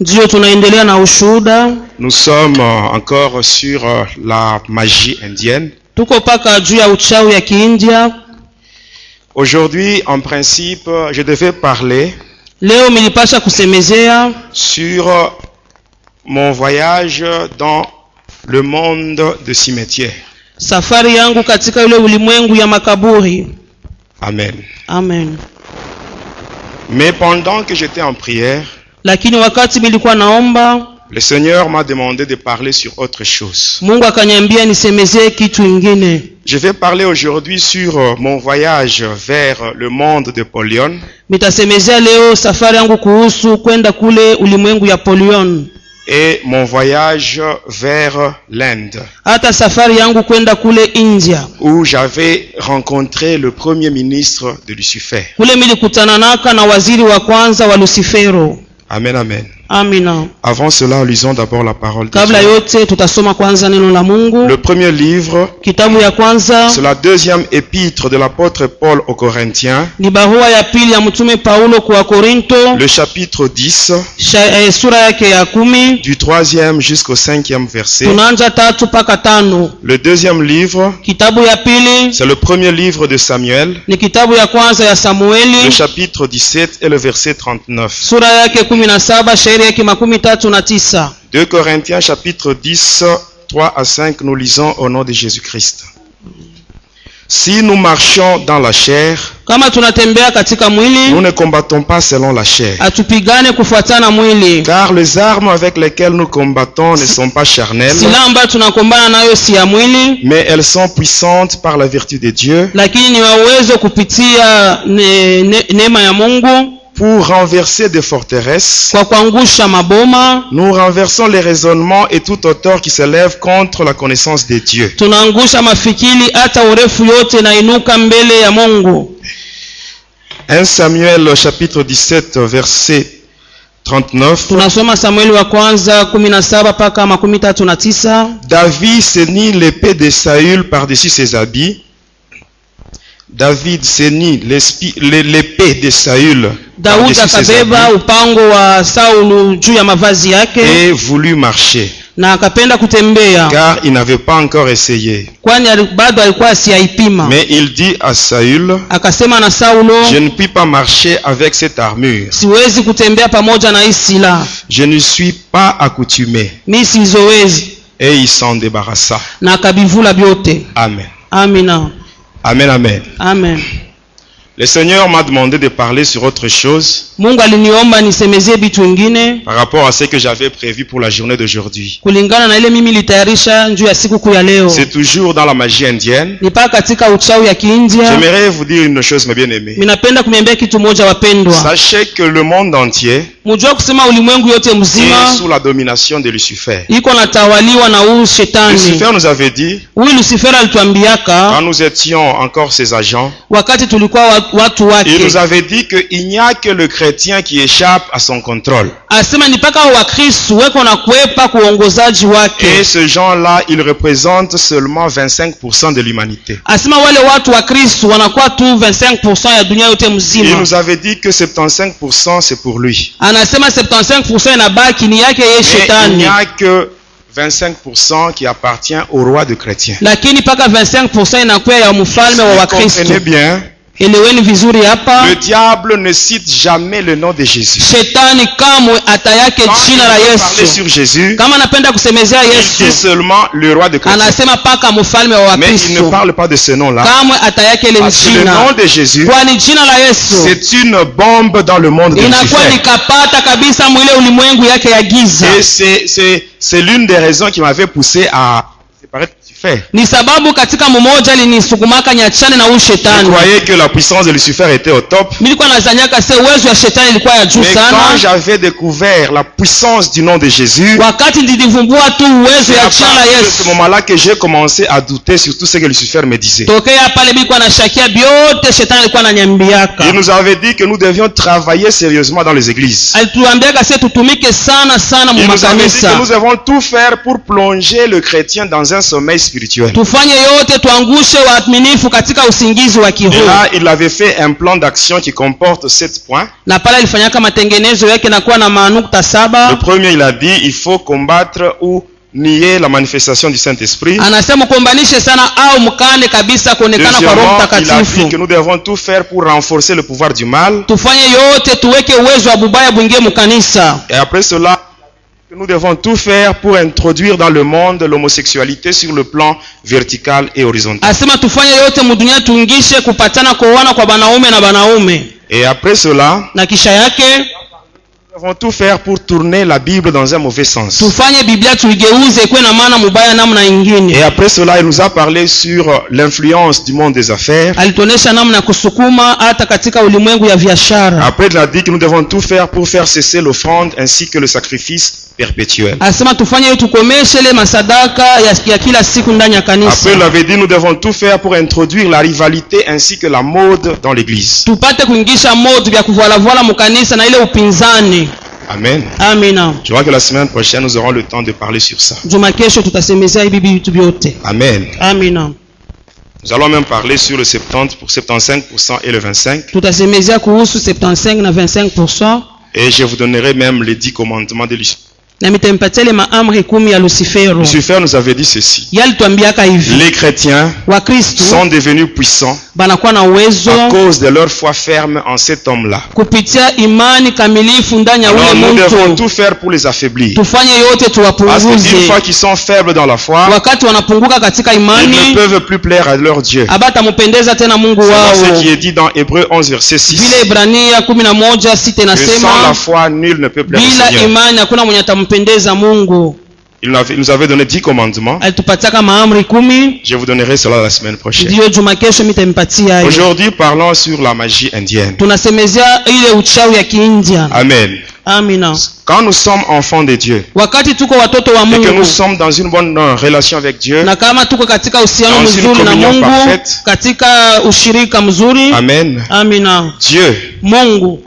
Ndio tunaendelea na ushuhuda. Nous sommes encore sur la magie indienne. Tuko paka juu ya uchawi ya Kiindia. Aujourd'hui, en principe, je devais parler Leo nilipasha kusemezea sur mon voyage dans le monde de cimetière. Safari yangu katika yule ulimwengu ya makaburi. Amen. Amen. Mais pendant que j'étais en prière, lakini wakati nilikuwa naomba, le Seigneur m'a demandé de parler sur autre chose. Mungu akaniambia nisemezee kitu ingine. Je vais parler aujourd'hui sur mon voyage vers le monde de Polion. Nitasemezea leo safari yangu kuhusu kwenda kule ulimwengu ya Polion. Et mon voyage vers l'Inde. Hata safari yangu kwenda kule India. Où j'avais rencontré le premier ministre de Lucifer. Kule nilikutana na waziri wa kwanza wa Lucifero. Amen, amen. Amina. Avant cela, lisons d'abord la parole de Kabla Dieu. yote tutasoma kwanza neno la Mungu. Le premier livre, kitabu ya kwanza, c'est la deuxième épître de l'apôtre Paul aux Corinthiens. Ni barua ya pili ya mtume Paulo kwa Korinto. Le chapitre 10. Sura yake ya 10. Du 3e jusqu'au 5e verset. Tunaanza 3 mpaka 5. Le deuxième livre, kitabu ya pili, c'est le premier livre de Samuel. Ni kitabu ya kwanza ya Samueli. Le chapitre 17 et le verset 39. Sura yake 17, shairi yake 39. 2 Corinthiens chapitre 10, 3 à 5, nous lisons au nom de Jésus-Christ. Si nous marchons dans la chair, kama tunatembea katika mwili, nous ne combattons pas selon la chair. Atupigane kufuatana mwili. Car les armes avec lesquelles nous combattons ne sont pas charnelles, silaha ambazo tunakombana nayo si ya mwili, mais elles sont puissantes par la vertu de Dieu, lakini ni uwezo kupitia neema ya Mungu, pour renverser des forteresses. Kwa kuangusha maboma. Nous renversons les raisonnements et tout auteur qui s'élève contre la connaissance de Dieu. Tunaangusha mafikiri hata urefu yote na inuka mbele ya Mungu. 1 Samuel chapitre 17 verset 39. Tunasoma Samueli wa kwanza 17 mpaka 39. David ceignit l'épée de Saül par-dessus ses habits. David ceignit l'épée de Saül Daudi akabeba upango wa Saulu juu ya mavazi yake et voulut marcher. Na akapenda kutembea. Car il n'avait pas encore essayé. Kwani bado alikuwa siyaipima. Mais il dit à Saül, akasema na Saulo, je ne puis pas marcher avec cette armure. Siwezi kutembea pamoja na hii silaha. Je ne suis pas accoutumé. Mimi sizoezi. Et il s'en débarrassa. Na akabivula vyote. Amen. Amina. Amen, amen. Amen. Le Seigneur m'a demandé de parler sur autre chose. Mungu aliniomba nisemezee vitu vingine par rapport à ce que j'avais prévu pour la journée d'aujourd'hui. Kulingana na ile mimi nilitayarisha njoo ya siku kuu ya leo. C'est toujours dans la magie indienne. Ni paka katika uchawi ya Kiindia. J'aimerais vous dire une chose, mes bien-aimés. Ninapenda kumwambia kitu moja wapendwa. Sachez que le monde entier mujua kusema ulimwengu yote mzima est sous la domination de Lucifer. Iko natawaliwa na huyu shetani. Lucifer nous avait dit, huyu Lucifer alituambiaka quand nous étions encore ses agents, wakati tulikuwa watu wake, il nous avait dit que il n'y a que le chrétien qui échappe à son contrôle. Asema ni paka Wakristo weko na kuepa kuongozaji wake. Et ce gens-là, ils représentent seulement 25% de l'humanité. Asema wale watu wa Kristo wanakuwa tu 25% ya dunia yote mzima. Il nous avait dit que 75% c'est pour lui. Anasema 75% inabaki ni yake yeye shetani. Il n'y a que 25% qui appartient au roi de chrétiens. Lakini paka 25% inakuwa ya mfalme wa Wakristo. Comprenez bien. Eleweni vizuri hapa. Le diable ne cite jamais le nom de Jésus. Shetani kamwe atayake jina la Yesu. Parler sur Jésus. Kama anapenda kusemezea Yesu, il dit seulement le roi de chrétiens. Anasema paka mfalme wa Wakristo. Mais il ne parle pas de ce nom-là. Kamwe atayake ile jina. Le nom de Jésus, kwani jina la Yesu, c'est une bombe dans le monde de Lucifer. Inakuwa nikapata kabisa mwile ulimwengu yake ya giza. Et c'est l'une des raisons qui m'avait poussé à séparer Lucifer. Ni sababu katika mmoja alinisukumaka nyachane na huyu shetani. Je croyais que la puissance de Lucifer était au top. Nilikuwa nadhaniaka sasa uwezo wa shetani ilikuwa ya juu sana. Mais quand j'avais découvert la puissance du nom de Jésus, wakati nilivumbua tu uwezo ya jina la Yesu, c'est à ce moment-là que j'ai commencé à douter sur tout ce que Lucifer me disait. Tokea pale nilikuwa nashakia biote shetani alikuwa ananiambiaka. Il nous avait dit que nous devions travailler sérieusement dans les églises. Alituambiaka sisi tutumike sana sana mu makanisa. Il nous avait dit que nous devons tout faire pour plonger le chrétien dans un sommeil spirituel. spirituel. Tufanye yote tuangushe waaminifu katika usingizi wa Et kiroho. là, il avait fait un plan d'action qui comporte 7 points. Na pale alifanyaka matengenezo yake na kuwa na manukta Le 7. premier, il a dit, il faut combattre ou nier la manifestation du Saint-Esprit. Anasema kuombanishe sana au mkane kabisa kuonekana kwa Roho Deuxièmement, il a dit Mtakatifu. que nous devons tout faire pour renforcer le pouvoir du mal. Tufanye yote tuweke uwezo wa bubaya bwingie mkanisa. Et après cela, que nous devons tout faire pour introduire dans le monde l'homosexualité sur le plan vertical et horizontal. Asema tufanye yote mudunia tuingishe kupatana kuoana kwa banaume na banaume. Et après cela, Na kisha yake nous devons tout faire pour tourner la Bible dans un mauvais sens. tufanye Biblia tuigeuze ikuwe na maana mubaya namna Et ingine. après cela, il nous a parlé sur l'influence du monde des affaires. Alituonesha namna ya kusukuma hata katika ulimwengu ya biashara. Après, il a dit que nous devons tout faire pour faire cesser l'offrande ainsi que le sacrifice perpétuel. Asema tufanye yote tukomeshe ile masadaka ya kila siku ndani ya kanisa. Après, il avait dit nous devons tout faire pour introduire la rivalité ainsi que la mode dans l'église. Tupate kuingisha moto vya kuvuala mkanisa na ile upinzani. Amen. Amina. Je vois que la semaine prochaine, nous aurons le temps de parler sur ça. Juma kesho tutasemezea hivi vitu vyote. Amen. Amina. Nous allons même parler sur le 70 pour 75% et le 25. Tutasemezea kuhusu 75 na 25%. Et je vous donnerai même les 10 commandements de Lucifer. Na mitampatia ile maamri 10 ya Lucifero. Lucifer nous avait dit ceci. Yalituambiaka hivi. Les chrétiens Wakristo sont devenus puissants banakuwa na uwezo à cause de leur foi ferme en cet homme-là. kupitia imani kamilifu ndani ya Alors ule nous devons mtu. tout faire pour les affaiblir. Tufanye yote Parce qu'une tuwapunguze. fois qu'ils sont faibles dans la foi, Wakati wanapunguka katika ils ne imani, peuvent plus plaire à leur Dieu. abatampendeza tena Mungu C'est ce qui wao. est dit dans Hébreux 11 verset 6. Vile Ibrania 11:6 Que sans la inasema foi, nul ne peut plaire au bila Seigneur. imani hakuna mwenye atampendeza Mungu. Il nous avait donné 10 commandements. Alitupatiaka maamri 10. Je vous donnerai cela la semaine prochaine. Ndiyo juma kesho mitampatia hayo. Aujourd'hui, parlons sur la magie indienne. Tunasemezea ile uchawi ya Kiindia. Amen. Amina. Quand nous sommes enfants de Dieu Wakati tuko watoto wa et que nous Mungu sommes dans une bonne relation avec Dieu, na kama tuko katika uhusiano dans une mzuri na communion Mungu, parfaite, katika ushirika mzuri, Amen, amina, Dieu Mungu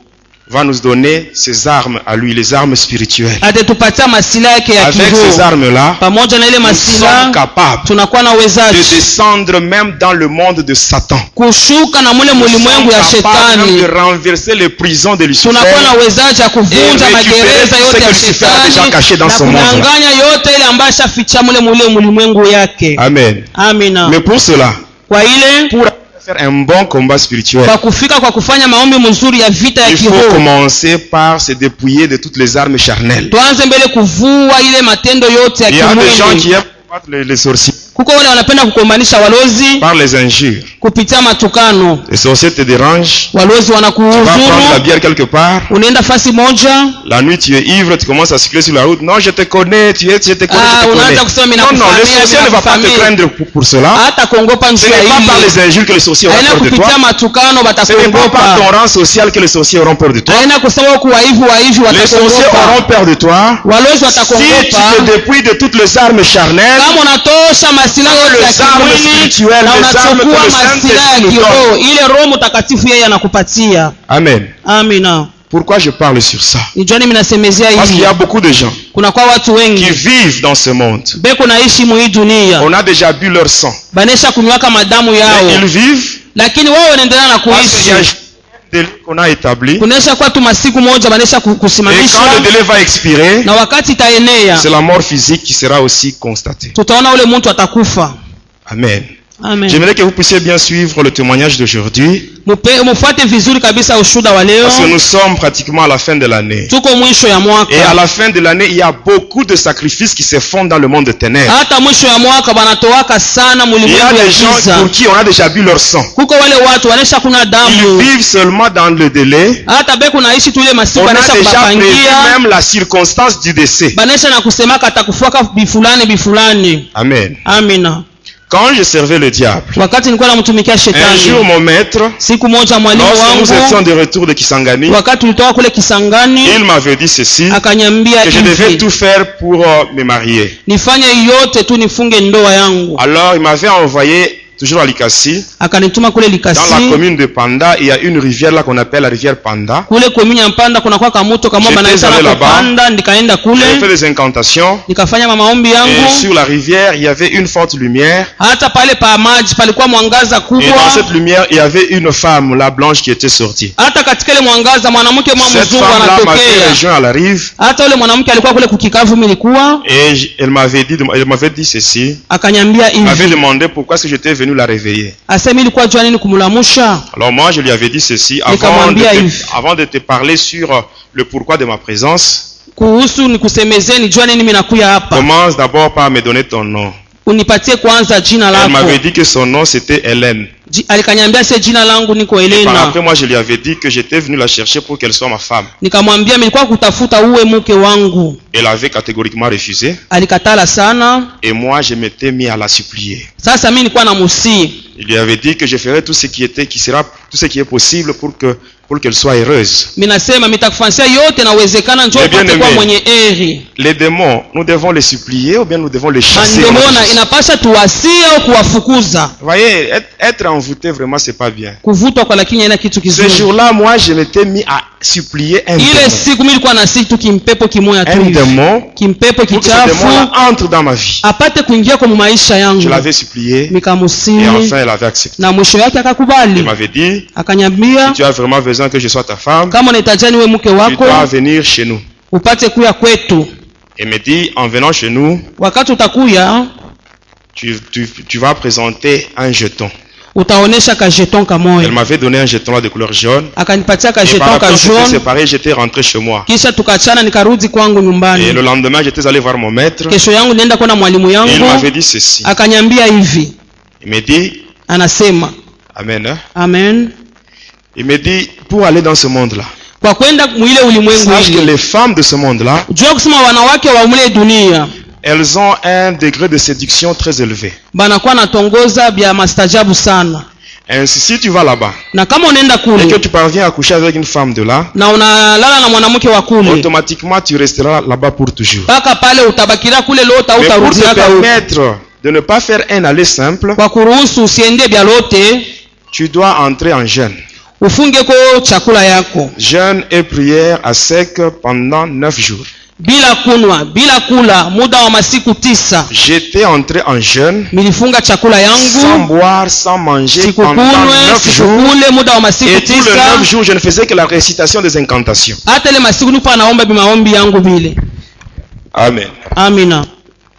va nous donner ses armes à lui, les armes spirituelles. atatupatia masila yake ya Avec ces kiroho. armes-là, Pamoja na ile nous sommes masila capables tunakuwa na de uwezaji descendre même dans le monde de Satan. kushuka na mule Nous sommes mulimwengu ya capables même de shetani. renverser les prisons de Lucifer Tunakuwa na uwezaji ya kuvunja et magereza récupérer yote ce ya que Lucifer a déjà caché shetani dans na son monde. kunyang'anya yote ile ambayo ashaficha mule mulimwengu yake. Amen. Amina. Mais pour cela, Kwa ile pour faire un bon combat spirituel, kwa kufika kwa kufanya maombi mzuri ya vita ya il faut kiroho, commencer par se dépouiller de toutes les armes charnelles. tuanze mbele kuvua ile matendo yote ya Il y a des gens qui kimwili. aiment combattre les sorciers Kuko wale wanapenda kukombanisha walozi par les injures. kupitia matukano. Les sorciers te dérangent, Walozi tu vas prendre la wanakuhuzuru, bière quelque part, unaenda fasi moja, la nuit tu es ivre, tu commences à circuler sur la route. Non, je te connais, je te connais, Ah, je te unaanza connais. kusema mimi Non, non, le nakufamia, sorcier ne va pas te nakufamia. craindre pour cela. hata kuongopa Ce njia n'est pas par hii. les injures que les sorciers auront Haina peur de toi. kupitia matukano Ce n'est pas par batakuogopa. ton rang social que les sorciers auront peur de toi. Haina kusema huku waivu Les sorciers watakuogopa. auront peur de toi. Walozi Si tu watakuogopa te dépouilles de toutes les armes charnelles, kama unatosha masila yote ya les armes kimwili spirituelles, na les armes que unachukua le masila ya Saint-Esprit nous kiroho, donne. ile Roho Mtakatifu yeye anakupatia. Amen. Amina. Pourquoi je parle sur ça? Nijoni mimi nasemezea Parce qu'il y hivi. a beaucoup de gens Kuna kwa watu qui wengi vivent dans ce monde. beko naishi mwi dunia. On a déjà bu leur sang. Banesha kunywaka madamu Mais yao. ils vivent Lakini wao wanaendelea na parce qu'il y a kuishi. un délai qu'on a établi. Kunesha kwa tu masiku moja banesha Et quand kusimamisha le délai va expirer, na wakati itaenea c'est la mort physique qui sera aussi constatée. tutaona ule mtu atakufa. Amen. Amen. J'aimerais que vous puissiez bien suivre le témoignage d'aujourd'hui. Mufuate vizuri kabisa ushuda wa leo. Parce que nous sommes pratiquement à la fin de l'année. Tuko mwisho ya Et à mwaka. la fin de l'année, il y a beaucoup de sacrifices qui se font dans le monde de ténèbres. Hata mwisho ya mwaka banatoaka sana Il y a mulimwengu ya des gens giza. pour qui on a déjà bu leur sang. Kuko wale watu wanesha kuna Ils damu. vivent seulement dans le délai. Hata beku naishi tu ile masiku On a banesha déjà prévu kubapangia. même la circonstance du décès. Banesha na kusemaka atakufuaka bifulani bifulani. Amen. Amina. Quand je servais le diable, Wakati nilikuwa namtumikia un jour shetani, mon maître, siku moja mwalimu lorsque nous étions wangu de retour de Kisangani, wakati tulitoka kule Kisangani il m'avait dit ceci, akanyambia que je devais hivi, tout faire pour me marier. nifanye yote tu nifunge ndoa yangu. Alors il m'avait envoyé toujours à Likasi. akanituma kule Dans Likasi. la commune de Panda, il y a une rivière là qu'on appelle la rivière Panda. Kule commune ya Mpanda kuna kwa kamuto kama J'étais banaita allé na là-bas. Panda, nikaenda J'ai fait kule des incantations. nikafanya maombi Et yangu. sur la rivière, il y avait une forte lumière. Hata pale pa maji palikuwa mwangaza Et dans kubwa. cette lumière, il y avait une femme, la blanche, qui était sortie. Hata katika ile mwangaza mwanamke mwa Cette mzungu femme-là m'avait anatokea. rejoint à la rive. Hata yule mwanamke alikuwa kule kukikavu nilikuwa, Et elle m'avait dit ceci. akanyambia Elle m'avait hivi. demandé pourquoi est-ce que j'étais venu la réveiller. Asema ilikuwa jua nini kumulamusha? Alors moi, je lui avais dit ceci. Avant de te parler sur le pourquoi de ma présence, Kuhusu nikusemezeni jua nini mimi nakuya hapa. commence d'abord par me donner ton nom. Unipatie kwanza jina Elle m'avait lako. dit que son nom c'était Hélène. Alikanyambia se jina langu niko Et par Elena. après, moi, je lui avais dit que j'étais venu la chercher pour qu'elle soit ma femme. Nikamwambia nilikuwa kutafuta uwe mke wangu. Elle avait catégoriquement refusé. Alikatala sana. Et moi, je m'étais mis à la supplier. Sasa mimi nilikuwa namusii. Il lui avait dit que je ferai tout ce qui est possible pour qu'elle soit heureuse. Mimi nasema nitakufanyia yote nawezekana njoo upate kwa mwenye heri. Les démons, nous devons les supplier ou bien nous devons les chasser. Mandemona inapasha tuwasie au kuwafukuza. Voyez, être envoûté vraiment c'est pas bien. Kuvutwa kwa lakini haina kitu Ce kizuri. jour-là, moi, je m'étais mis à supplier un Ile démon. siku mimi nilikuwa nasi tu kimpepo kimoya tu. Un hivi. démon. Kimpepo Pour que ce kichafu démon-là entre dans ma vie. apate kuingia kwa maisha Je yangu. l'avais supplié et Nikamusii enfin elle avait accepté. na mwisho yake Elle akakubali. m'avait dit, Akanyambia si tu as vraiment besoin que je sois ta femme, kama unahitaji niwe mke tu wako dois venir chez nous. upate kuya kwetu. Elle me dit, en venant chez nous, Wakati utakuya tu vas présenter un jeton. utaonesha ka jeton Elle kamoya. m'avait donné un jeton là de couleur jaune. Akanipatia ka Et par jeton après, ka on s'était jaune. séparés, j'étais rentré chez moi. Kisha tukachana nikarudi kwangu Et le nyumbani. lendemain, j'étais allé voir mon maître. Kesho yangu nienda kwa mwalimu Et il yangu. m'avait dit ceci. Akanyambia hivi. Il me dit, Anasema Amen. Hein? amen. Il me dit, pour aller dans ce monde-là, Kwa kwenda mwile ulimwengu sache que hili. les femmes de ce monde-là, Jua kusema wanawake wa mle dunia elles ont un degré de séduction très élevé. banakuwa natongoza bya mastajabu sana. Ainsi, si tu vas là-bas Na kama unaenda et que kule tu parviens à coucher avec une femme de là, na unalala na mwanamke wa kule, automatiquement tu resteras là-bas pour toujours. mpaka pale utabakira kule lota Mais pour te utarudiaka huko. permettre de ne pas faire un aller simple, Kwa kuruhusu usiende bya lote, tu dois entrer en jeûne. ufunge ko chakula yako Jeûne et prière à sec pendant 9 jours. bila kunwa bila kula muda wa masiku 9. J'étais entré en jeûne, Nilifunga chakula sans yangu boire, sans manger pendant sikukunwe 9 jours. sikukule muda wa masiku Et tous les 9 9. jours, je ne faisais que la récitation des incantations. Hata ile masiku nilikuwa naomba bimaombi yangu bile. Amen. Amina.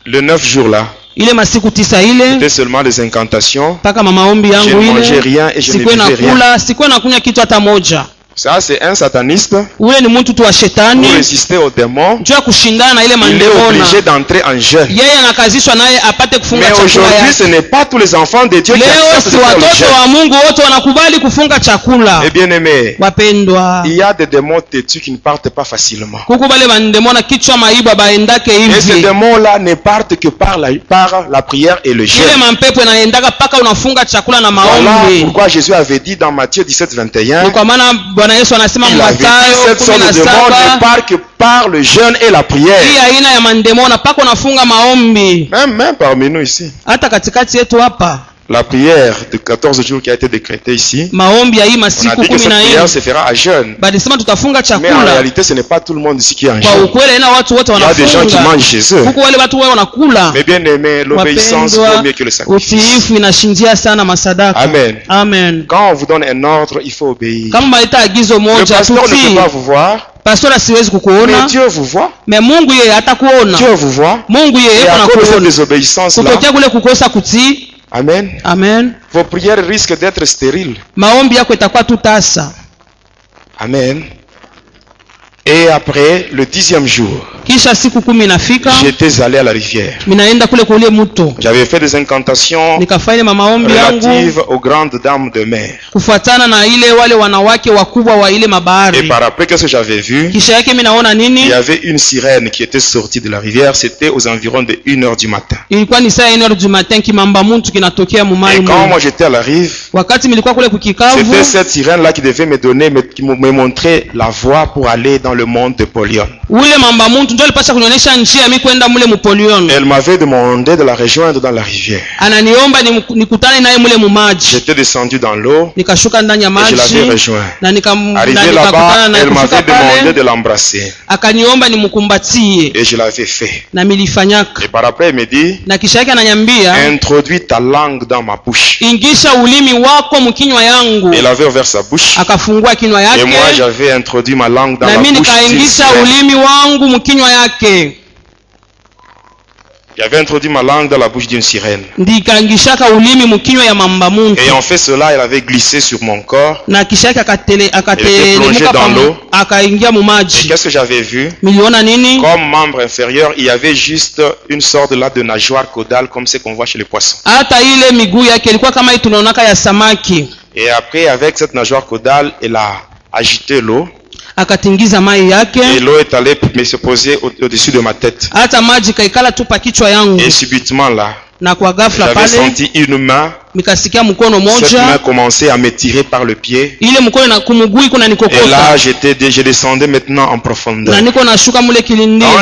Le 9 jours là, Ile masiku 9 ile c'était seulement des incantations. mpaka maombi Je yangu ne mangeais ile rien et je ne sikuwe buvais rien. nakula sikuwe nakunya kitu hata moja. Ça, c'est un sataniste. Ule ni mtu tu wa Pour shetani résister aux démons, juu ya kushindana na ile il est mandemona. obligé d'entrer en jeûne. Yeye anakazishwa naye apate kufunga Mais chakula aujourd'hui, yake. ce n'est pas tous les enfants de Dieu qui Leo acceptent si de faire le watoto jeûne. wa Mungu wote wanakubali kufunga chakula. Eh bien aimé, Wapendwa, il y a des démons têtus qui ne partent pas facilement. kuku bale bandemona kichwa maiba baendake Et ces hivi. démons-là ne partent que par la prière et le Ile jeûne. mampepo inaendaka paka unafunga chakula na Voilà maombi. pourquoi Jésus avait dit dans Matthieu 17, 21, Ni kwa maana Bwana Yesu anasema il avait dit Mathayo cette sorte de démons ne 17 part que par le jeûne et la prière. hii aina ya mandemona paka unafunga maombi. Même parmi nous ici. Hata katikati yetu hapa La prière de 14 jours qui a été décrétée ici, maombi ya hii on a masiku dit que cette 14 prière se fera à jeûne. balisema tutafunga Mais en chakula. réalité, ce n'est pas tout le monde ici qui est en Kwa jeûne. ukweli ina watu wote Il y a des gens qui wanafunga. mangent chez eux. Huku wale watu wao wanakula. Mais bien aimé, l'obéissance vaut Wapendwa, mieux que le sacrifice. utiifu inashindia sana masadaka. Amen. Amen. Quand on vous donne un ordre, il faut obéir. Kama maleta agizo Le moja pasteur ne peut tutii. pas vous voir, Pastora siwezi mais kukuona, Dieu vous voit. me Mungu yeye atakuona. Dieu vous voit. Mungu yeye Et à cause de cette anakuona. désobéissance-là, Kutokea kule kukosa kutii. Amen, Amen. vos prières risquent d'être stériles. Maombi yako itakuwa tu tasa. Amen. Et après le 10e jour, Kisha siku 10 inafika, j'étais allé à la rivière. minaenda kule kule mto. J'avais fait des incantations Nikafanya maombi yangu relatives aux grandes dames de mer. kufuatana na ile wale wanawake wakubwa wa ile Et mabahari. par après, qu'est-ce que j'avais vu? Kisha yake mimi naona Il y nini? avait une sirène qui était sortie de la rivière. C'était aux environs de 1h du matin. Ilikuwa ni saa 1 du matin, kimamba muntu kinatokea mumai Et quand mwe. moi j'étais à la rive, Wakati nilikuwa kule kukikavu, c'était cette sirène-là qui devait me donner, qui me montrer la voie pour aller dans le monde de Polion. ule mamba muntu ndio alipasha kunionyesha njia mimi kwenda mule Mupolion. Elle m'avait demandé de la rejoindre dans la rivière. Ananiomba nikutane naye mule mumaji. J'étais descendu dans l'eau. Nikashuka ndani ya Et maji. je l'avais rejoint. Na Arrivé là-bas, elle m'avait demandé de l'embrasser. Akaniomba nimkumbatie. Et je l'avais fait. Na milifanyaka. Et par après, elle me dit, Na kisha yake ananiambia, introduis ta langue dans ma bouche. Ingisha ulimi wako mkinywa yangu. Elle avait ouvert sa bouche. Akafungua kinywa yake. Et moi, j'avais introduit ma langue dans la na bouche. Na mimi nikaingisha ulimi wangu mkinywa yake. J'avais introduit ma langue dans la bouche d'une sirène. Et en fait cela, elle avait glissé sur mon corps. Elle était plongée dans l'eau. Et qu'est-ce que j'avais vu? Comme membre inférieur, il y avait juste une sorte là de nageoire caudale comme ce qu'on voit chez les poissons. Et après, avec cette nageoire caudale, elle a agité l'eau. Et l'eau est allée se poser au-dessus de ma tête. Et subitement là, j'avais senti une main. Cette main commençait à me tirer par le pied. Et là, je descendais maintenant en profondeur. Quand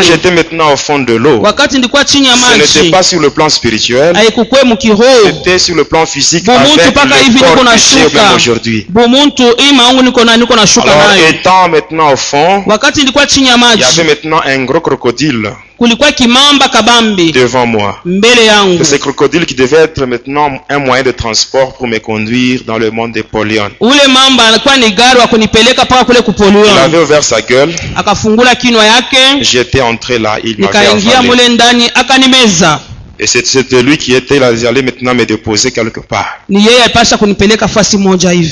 j'étais maintenant au fond de l'eau, ce n'était pas sur le plan spirituel, c'était sur le plan physique avec le corps péché même aujourd'hui. Alors, étant maintenant au fond, il y avait maintenant un gros crocodile devant moi. C'est ce crocodile qui devait être maintenant un moyen de transport pour me conduire dans le monde des Polion. Il avait ouvert sa gueule. J'étais entré là, il m'avait avalé. Et c'était lui qui était là, allé maintenant me déposer quelque part.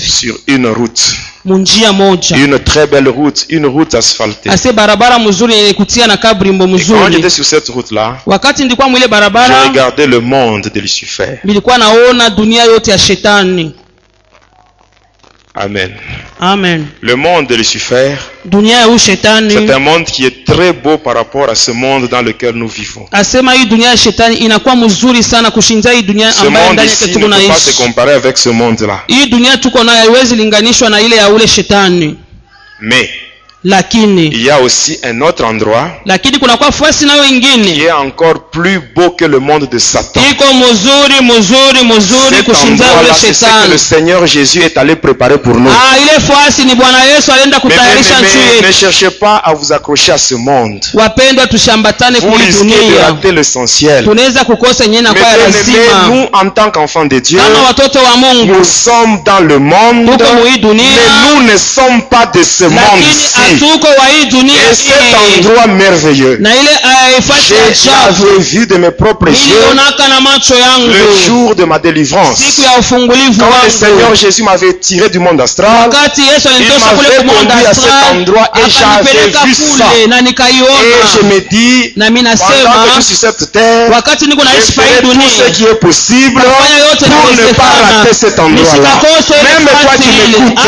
Sur une route. Une très belle route, une route asphaltée. Et quand j'étais sur cette route-là, je regardais le monde de Lucifer. Amen. Amen. Le monde de Lucifer, c'est un monde qui est très beau par rapport à ce monde dans lequel nous vivons. Ce monde ici ne peut pas se comparer avec ce monde-là. Mais il y a aussi un autre endroit qui est encore plus beau que le monde de Satan. Cet endroit-là, c'est ce que le Seigneur Jésus est allé préparer pour nous. Mais ne cherchez pas à vous accrocher à ce monde. Vous risquez de rater l'essentiel. Mais nous, en tant qu'enfants de Dieu, nous sommes dans le monde, mais nous ne sommes pas de ce monde-ci. Et cet endroit merveilleux, j'avais vu de mes propres yeux le jour de ma délivrance. Quand le Seigneur Jésus m'avait tiré du monde astral, il m'avait conduit à cet endroit et j'avais vu ça. Et je me dis, pendant que je suis sur cette terre, je ferai tout ce qui est possible pour ne pas rater cet endroit-là. Même toi qui m'écoutes,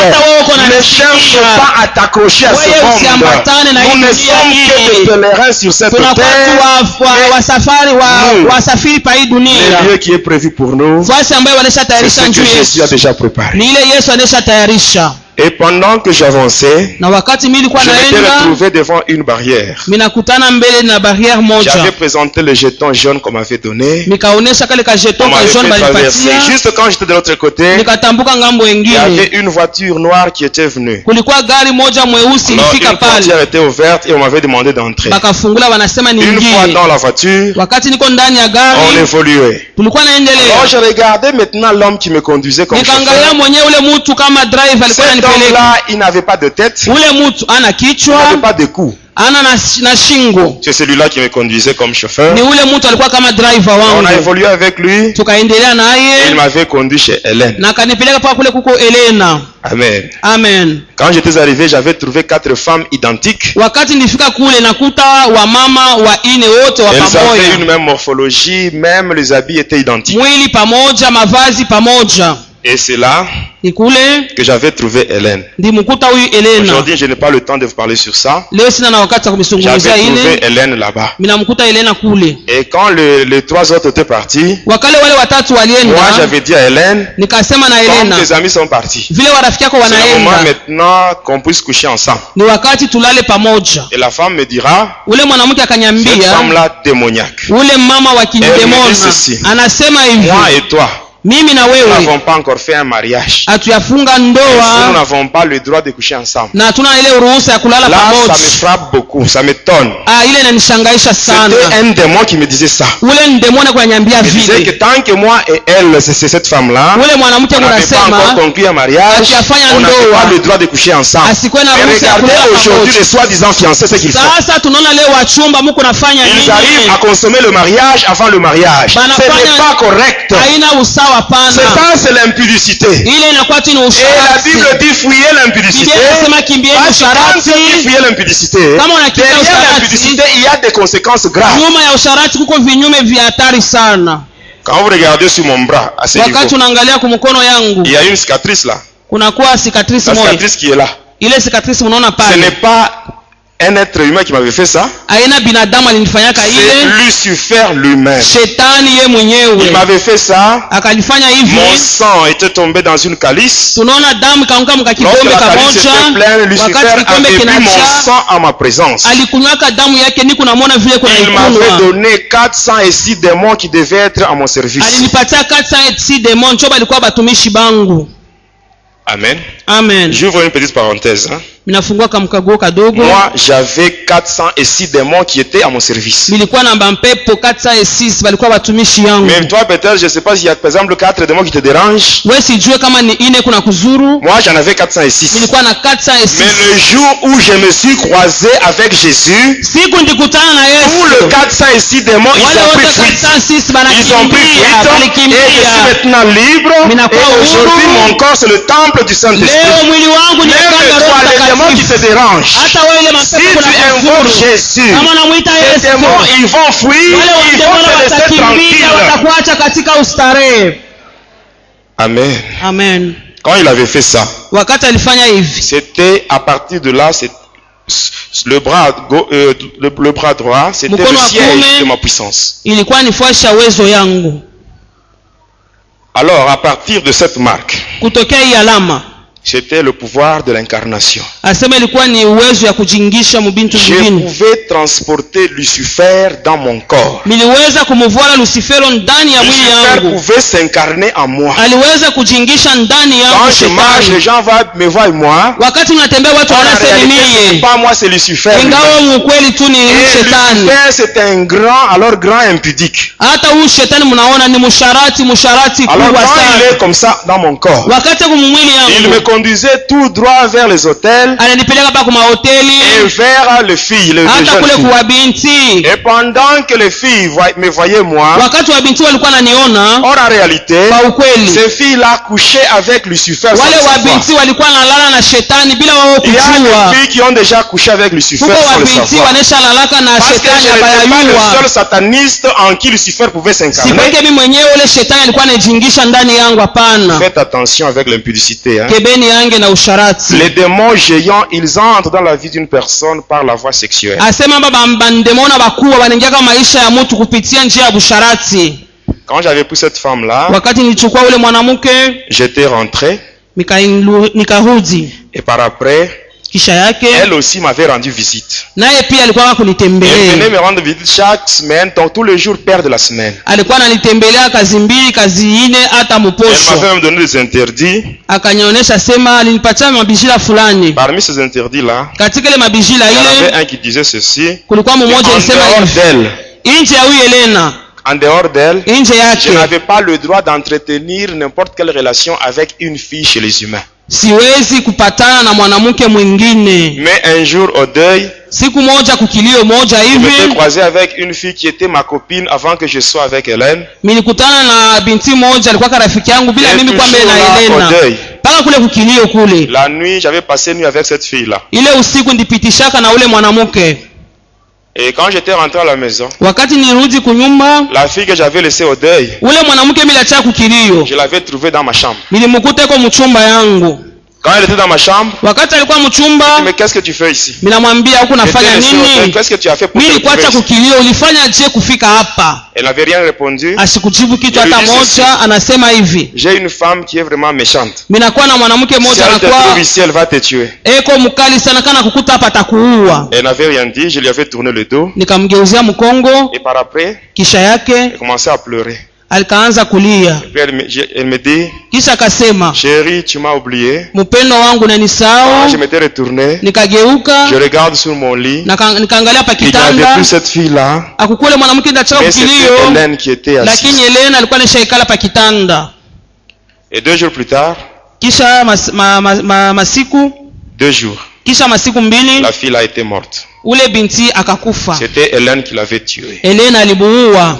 ne cherche pas à t'accrocher à ce monde. Nous ne sommes que des pèlerins sur cette terre. Le lieu qui est prévu pour nous, c'est ce que Jésus a déjà préparé. Et pendant que j'avançais, je m'étais retrouvé devant une barrière. J'avais présenté le jeton jaune qu'on m'avait donné. On m'avait fait traverser. Juste quand j'étais de l'autre côté, il y avait une voiture noire qui était venue. Alors une portière était ouverte et on m'avait demandé d'entrer. Une fois dans la voiture, on évoluait. Alors je regardais maintenant l'homme qui me conduisait comme chauffeur. Cet homme-là, il n'avait pas de tête, il n'avait pas de cou. C'est celui-là qui me conduisait comme chauffeur. On a évolué avec lui. Il m'avait conduit chez Hélène. Amen. Amen. Quand j'étais arrivé, j'avais trouvé 4 femmes identiques. Elles avaient une même morphologie, même les habits étaient identiques. Et c'est là que j'avais trouvé Hélène. Aujourd'hui, je n'ai pas le temps de vous parler sur ça. J'avais trouvé Hélène là-bas. Et quand les trois autres étaient partis, moi j'avais dit à Hélène, comme tes amis sont partis, c'est le moment maintenant qu'on puisse coucher ensemble. Et la femme me dira, cette femme-là démoniaque. Elle me dit ceci, moi et toi, nous n'avons pas encore fait un mariage. Nous n'avons pas le droit de coucher ensemble. Là, ça me frappe beaucoup, ça m'étonne. C'était un démon qui me disait ça. Il me disait que tant que moi et elle, c'est cette femme-là, on n'avait pas encore conclu un mariage, on n'avait pas le droit de coucher ensemble. Et regardez aujourd'hui les soi-disant fiancés, ce qu'ils font. Ils arrivent à consommer le mariage avant le mariage. Ce n'est pas correct. C'est ça, c'est l'impudicité. Et la Bible dit fuyez l'impudicité. Parce que quand Dieu dit fuyez l'impudicité, derrière l'impudicité, il y a des conséquences graves. Quand vous regardez sur mon bras, à ce niveau, il y a une cicatrice là. La cicatrice qui est là. Ce n'est pas un être humain qui m'avait fait ça. C'est Lucifer lui-même. Il m'avait fait ça. Mon sang était tombé dans une calice. Lorsque la calice était pleine, Lucifer avait bu mon sang à ma présence. Il m'avait donné 406 démons qui devaient être à mon service. Amen. Amen. J'ouvre une petite parenthèse. Moi, j'avais 406 démons qui étaient à mon service. Mais toi, peut-être, je ne sais pas s'il y a par exemple 4 démons qui te dérangent. Moi, j'en avais 406. Mais le jour où je me suis croisé avec Jésus, tous les 406 démons, ils ont pris fuite. Ils ont pris fuite. Et je suis maintenant libre. Et aujourd'hui, mon corps, c'est le temple du Saint-Esprit. Même toi, les démons qui te dérangent, si tu invoques Jésus, les démons, ils vont fuir, ils vont te laisser tranquille. Amen. Amen. Quand il avait fait ça, c'était à partir de là, le bras droit, c'était le siège de ma puissance. Alors, à partir de cette marque, c'était le pouvoir de l'incarnation. Je pouvais transporter Lucifer dans mon corps. Lucifer pouvait s'incarner en moi. Quand je marche, les gens me voient moi. En réalité, c'est pas moi, c'est Lucifer. Et Lucifer, c'est un grand, alors grand impudique. Alors quand il est comme ça dans mon corps, il me conduisait tout droit vers les hôtels et vers les filles, les jeunes filles. Et pendant que les filles me voyaient moi, or en réalité, ces filles-là couchaient avec Lucifer. Il y a des filles qui ont déjà couché avec Lucifer sans le savoir. Parce que je n'étais pas le seul sataniste en qui Lucifer pouvait s'incarner. Faites attention avec l'impudicité. Les démons géants, ils entrent dans la vie d'une personne par la voie sexuelle. Quand j'avais pris cette femme-là, j'étais rentré. Et par après, elle aussi m'avait rendu visite. Elle venait me rendre visite chaque semaine, donc tous les jours père de la semaine. Elle m'avait même donné des interdits. Parmi ces interdits-là, il y en avait un qui disait ceci: en dehors d'elle, je n'avais pas le droit d'entretenir n'importe quelle relation avec une fille chez les humains. Mais un jour au deuil, je m'étais croisé avec une fille qui était ma copine avant que je sois avec Hélène. Et toujours là, au deuil, la nuit, j'avais passé nuit avec cette fille-là. Et quand j'étais rentré à la maison, wakati nirudi kunyumba, la fille que j'avais laissée au deuil, ule mwanamke mimi niliacha kukilio, je l'avais trouvée dans ma chambre. nilimkuta kwa mchumba yangu. Quand elle était dans ma chambre, wakati alikuwa mchumba, mais qu'est-ce que tu fais ici? mimi namwambia huko nafanya nini? Qu'est-ce que tu as fait pour mimi nilikuacha kukilio, ulifanya je kufika hapa? Elle n'avait rien répondu. Asikujibu kitu hata moja, anasema hivi, j'ai une femme qui est vraiment méchante. mimi nakuwa na mwanamke mmoja anakuwa ici, elle va te tuer. Eko mkali sana, kana kukuta hapa atakuua. Elle n'avait rien dit, je lui avais tourné le dos. Nikamgeuzia mkongo, et par après, kisha yake elle commençait à pleurer. Alikaanza kulia. Elle me dit, kisha akasema, chérie, tu m'as oublié. Mpendo wangu unanisahau. Je m'étais retourné. Nikageuka. Je regarde sur mon lit. Nikaangalia pa kitanda. Il n'y avait plus cette fille là. Akukule mwanamke ndachaka kukilio. C'était Hélène qui était assise. Lakini Hélène alikuwa anashaikala pa kitanda. Et 2 jours plus tard. Kisha masiku. 2 jours. Kisha masiku mbili. La fille a été morte. Ule binti akakufa. C'était Hélène qui l'avait tuée. Hélène alibuua.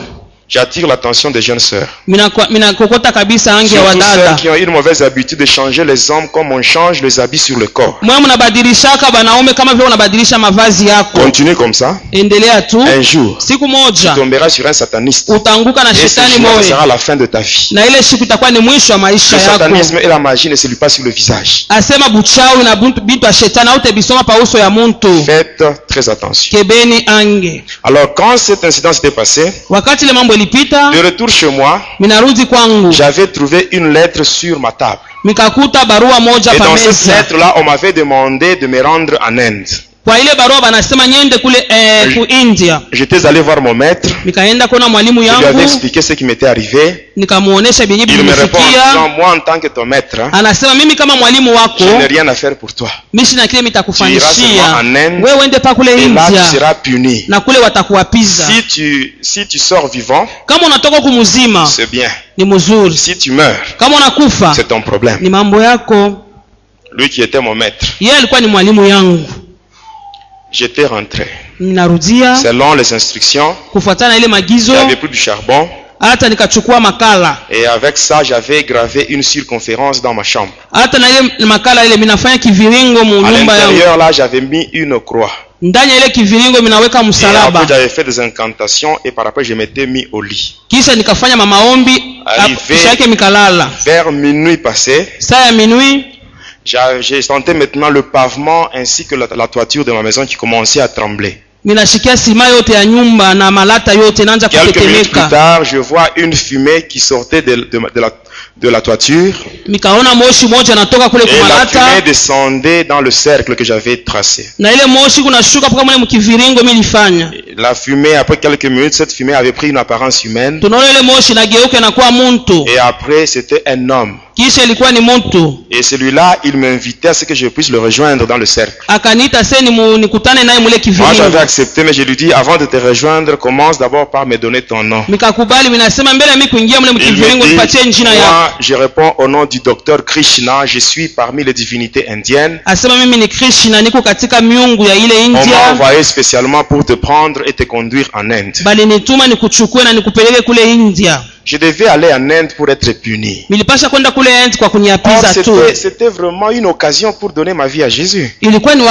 J'attire l'attention des jeunes sœurs. Minakokota kabisa ange ya wadada. Surtout ceux qui ont une mauvaise habitude de changer les hommes comme on change les habits sur le corps. Mwe mnabadilishaka banaume kama vile unabadilisha mavazi yako. Continue comme ça. Endelea tu. Un jour, siku moja tu tomberas sur un sataniste. Utaanguka na shetani moyo. Ce sera la fin de ta vie. Na ile siku itakuwa ni mwisho wa maisha yako. Le satanisme et la magie ne se lui passent sur le visage. Asema buchawi na bintu ya shetani au tebisoma pa uso ya muntu. Faites très attention. Kebeni ange. Alors quand cet incident s'était passé, wakati ile mambo ilipita, retour chez moi, j'avais trouvé une lettre sur ma table. Et dans cette lettre-là, on m'avait demandé de me rendre en Inde. J'étais allé voir mon maître. Je lui avais expliqué ce qui m'était arrivé. Il me répond en disant, moi en tant que ton maître, je n'ai rien à faire pour toi. Tu iras seulement en Inde et là tu seras puni. Si tu sors vivant, c'est bien. Si tu meurs, c'est ton problème. Lui qui était mon maître. J'étais rentré. Selon les instructions, il n'y avait plus de charbon. Et avec ça, j'avais gravé une circonférence dans ma chambre. À l'intérieur, là, j'avais mis une croix. Et après, j'avais fait des incantations et par après, je m'étais mis au lit. Arrivé vers minuit passé, j'ai senti maintenant le pavement ainsi que la toiture de ma maison qui commençait à trembler. Quelques minutes plus tard, je vois une fumée qui sortait de la toiture. Et la fumée descendait dans le cercle que j'avais tracé. La fumée, après quelques minutes, cette fumée avait pris une apparence humaine. Et après, c'était un homme. Et celui-là, il m'invitait à ce que je puisse le rejoindre dans le cercle. Moi, j'avais accepté, mais je lui dis, avant de te rejoindre, commence d'abord par me donner ton nom. Il me dit, moi, je réponds au nom du docteur Krishna, je suis parmi les divinités indiennes. On m'a envoyé spécialement pour te prendre et te conduire en Inde. Je devais aller en Inde pour être puni. C'était vraiment une occasion pour donner ma vie à Jésus. On ne pas en Inde